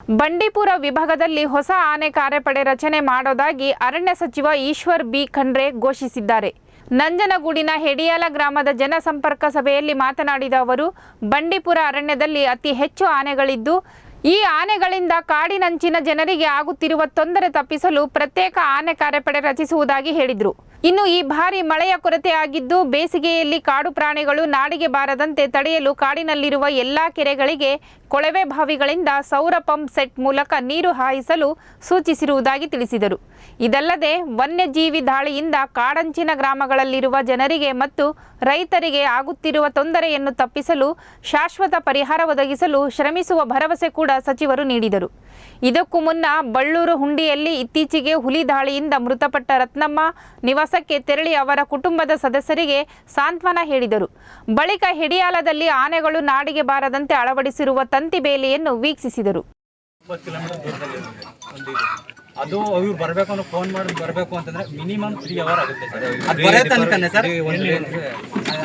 ಬಂಡೀಪುರ ವಿಭಾಗದಲ್ಲಿ ಹೊಸ ಆನೆ ಕಾರ್ಯಪಡೆ ರಚನೆ ಮಾಡೋದಾಗಿ ಅರಣ್ಯ ಸಚಿವ ಈಶ್ವರ್ ಬಿ ಖಂಡ್ರೆ ಘೋಷಿಸಿದ್ದಾರೆ. ನಂಜನಗೂಡಿನ ಹೆಡಿಯಾಲ ಗ್ರಾಮದ ಜನಸಂಪರ್ಕ ಸಭೆಯಲ್ಲಿ ಮಾತನಾಡಿದ ಅವರು, ಬಂಡೀಪುರ ಅರಣ್ಯದಲ್ಲಿ ಅತಿ ಹೆಚ್ಚು ಆನೆಗಳಿದ್ದು, ಈ ಆನೆಗಳಿಂದ ಕಾಡಿನಂಚಿನ ಜನರಿಗೆ ಆಗುತ್ತಿರುವ ತೊಂದರೆ ತಪ್ಪಿಸಲು ಪ್ರತ್ಯೇಕ ಆನೆ ಕಾರ್ಯಪಡೆ ರಚಿಸುವುದಾಗಿ ಹೇಳಿದರು. ಇನ್ನು ಈ ಬಾರಿ ಮಳೆಯ ಕೊರತೆ ಆಗಿದ್ದು, ಬೇಸಿಗೆಯಲ್ಲಿ ಕಾಡು ಪ್ರಾಣಿಗಳು ನಾಡಿಗೆ ಬಾರದಂತೆ ತಡೆಯಲು ಕಾಡಿನಲ್ಲಿರುವ ಎಲ್ಲಾ ಕೆರೆಗಳಿಗೆ ಕೊಳವೆ ಬಾವಿಗಳಿಂದ ಸೌರ ಪಂಪ್ ಸೆಟ್ ಮೂಲಕ ನೀರು ಹಾಯಿಸಲು ಸೂಚಿಸಿರುವುದಾಗಿ ತಿಳಿಸಿದರು. ಇದಲ್ಲದೆ ವನ್ಯಜೀವಿ ದಾಳಿಯಿಂದ ಕಾಡಂಚಿನ ಗ್ರಾಮಗಳಲ್ಲಿರುವ ಜನರಿಗೆ ಮತ್ತು ರೈತರಿಗೆ ಆಗುತ್ತಿರುವ ತೊಂದರೆಯನ್ನು ತಪ್ಪಿಸಲು ಶಾಶ್ವತ ಪರಿಹಾರ ಒದಗಿಸಲು ಶ್ರಮಿಸುವ ಭರವಸೆ ಕೂಡ ಸಚಿವರು ನೀಡಿದರು. ಇದಕ್ಕೂ ಮುನ್ನ ಬಳ್ಳೂರು ಹುಂಡಿಯಲ್ಲಿ ಇತ್ತೀಚೆಗೆ ಹುಲಿ ದಾಳಿಯಿಂದ ಮೃತಪಟ್ಟ ರತ್ನಮ್ಮ ನಿವಾಸಕ್ಕೆ ತೆರಳಿ ಅವರ ಕುಟುಂಬದ ಸದಸ್ಯರಿಗೆ ಸಾಂತ್ವನ ಹೇಳಿದರು. ಬಳಿಕ ಹೆಡಿಯಾಲದಲ್ಲಿ ಆನೆಗಳು ನಾಡಿಗೆ ಬಾರದಂತೆ ಅಳವಡಿಸಿರುವ ತಂತಿ ಬೇಲಿಯನ್ನು ವೀಕ್ಷಿಸಿದರು. ಅದು ಅವ್ರು ಬರಬೇಕು ಅನ್ನೋ ಫೋನ್ ಮಾಡಿ ಬರಬೇಕು ಅಂತಂದ್ರೆ ಮಿನಿಮಮ್ 3 ಅವರ್ ಆಗುತ್ತೆ ಸರ್. ಅದು ಬರೋ ತನಕನೇ ಸರ್,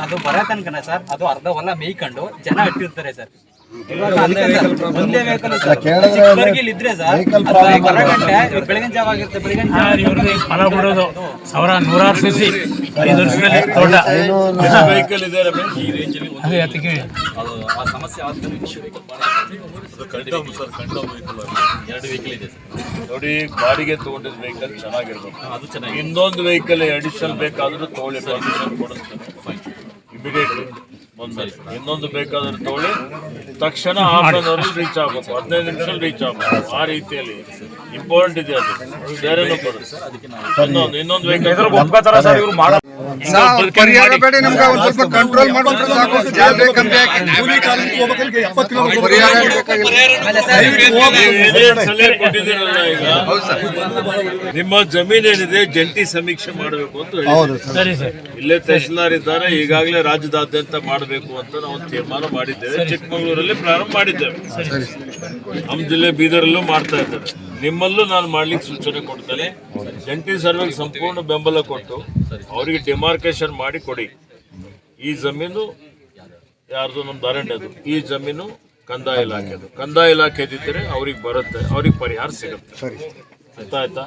ಅದು ಬರೋ ತನಕನೇ ಸರ್. ಅದು ಅರ್ಧ ಹೊಲ ಮೇಯ್ಕೊಂಡು ಜನ ಇಟ್ಟಿರ್ತಾರೆ ಸರ್. ಒಂದೇ ವೆಹಿಕಲ್ ಇದ್ರೆ ಸರ್ ಗಂಟೆ ಬೆಳಗಿನ ಜಾವ ಆಗಿರುತ್ತೆ. ಬೆಳಗಿನ ಫಲ ಬಿಡೋದು ನೂರಾರು ಸಿಸಿ 5 ವರ್ಷದಲ್ಲಿ ತೋಟ ವೆಹಿಕಲ್ ಇದೆ ಈ ರೇಂಜಲ್ಲಿ ಆ ಸಮಸ್ಯೆ ಆದ್ಮೇಲೆ ಎರಡು ವೆಹಿಕಲ್ ಇದೆ ನೋಡಿ. ಬಾಡಿಗೆ ತಗೊಂಡಿದ್ದ ವೆಹಿಕಲ್ ಚೆನ್ನಾಗಿರ್ಬೇಕು. ಅದು ಚೆನ್ನಾಗಿ ಇನ್ನೊಂದು ವೆಹಿಕಲ್ ಅಡಿಷನಲ್ ಬೇಕಾದ್ರೂ ತಗೊಳ್ಳಿ, ಪರ್ಮಿಷನ್ ಕೊಡಿಸ್ತಾರೆ ಇಮಿಡಿಯೇಟ್ಲಿ. ಇನ್ನೊಂದು ಬೇಕಾದ್ರೆ ತಗೊಳ್ಳಿ, ತಕ್ಷಣ ಹಾಫ್ ಅನ್ ಅವರ್ ರೀಚ್ ಆಗಬೇಕು, 15 ನಿಮಿಷ ರೀಚ್ ಆಗಬೇಕು. ಆ ರೀತಿಯಲ್ಲಿ ಇಂಪಾರ್ಟೆಂಟ್ ಇದೆ ಅದು. ಬೇರೆನೂ ಬರುತ್ತೆ. ಇನ್ನೊಂದು ವೆಹಿಕಲ್ ಬೇಡಿ ನಮ್ಗೆ ಒಂದು ಸ್ವಲ್ಪ ಕಂಟ್ರೋಲ್ ಮಾಡ್ಬಿಟ್ರೆ ಸಾಕು. ಜಾಸ್ತಿ ಕಮ್ಮಿ ಸಲಹೆ ಕೊಟ್ಟಿದ್ದೀರಲ್ಲ, ಈಗ ನಿಮ್ಮ ಜಮೀನ್ ಏನಿದೆ ಜಂಟಿ ಸಮೀಕ್ಷೆ ಮಾಡಬೇಕು ಅಂತ ಹೇಳಿ ಇಲ್ಲೇ ತಹಶೀಲ್ದಾರ್ ಇದ್ದಾರೆ. ಈಗಾಗಲೇ ರಾಜ್ಯದಾದ್ಯಂತ ಮಾಡಬೇಕು ಅಂತ ನಾವು ತೀರ್ಮಾನ ಮಾಡಿದ್ದೇವೆ. ಚಿಕ್ಕಮಗಳೂರಲ್ಲಿ ಪ್ರಾರಂಭ ಮಾಡಿದ್ದೇವೆ. ನಮ್ಮ ಜಿಲ್ಲೆ ಬೀದರಲ್ಲೂ ಮಾಡ್ತಾ ಇದ್ದೇವೆ. ನಿಮ್ಮಲ್ಲೂ ನಾನು ಮಾಡ್ಲಿಕ್ಕೆ ಸೂಚನೆ ಕೊಡ್ತೇನೆ. ಜಂಟಿ ಸರ್ವೆಗೆ ಸಂಪೂರ್ಣ ಬೆಂಬಲ ಕೊಟ್ಟು ಅವರಿಗೆ ಡಿಮಾರ್ಕೇಶನ್ ಮಾಡಿ ಕೊಡಿ. ಈ ಜಮೀನು ಯಾರ್ದು? ನಮ್ದು ಅರಣ್ಯದು. ಈ ಜಮೀನು ಕಂದಾಯ ಇಲಾಖೆದು. ಕಂದಾಯ ಇಲಾಖೆದಿದ್ದರೆ ಅವ್ರಿಗೆ ಬರುತ್ತೆ, ಅವ್ರಿಗೆ ಪರಿಹಾರ ಸಿಗುತ್ತೆ. ಆಯ್ತಾ?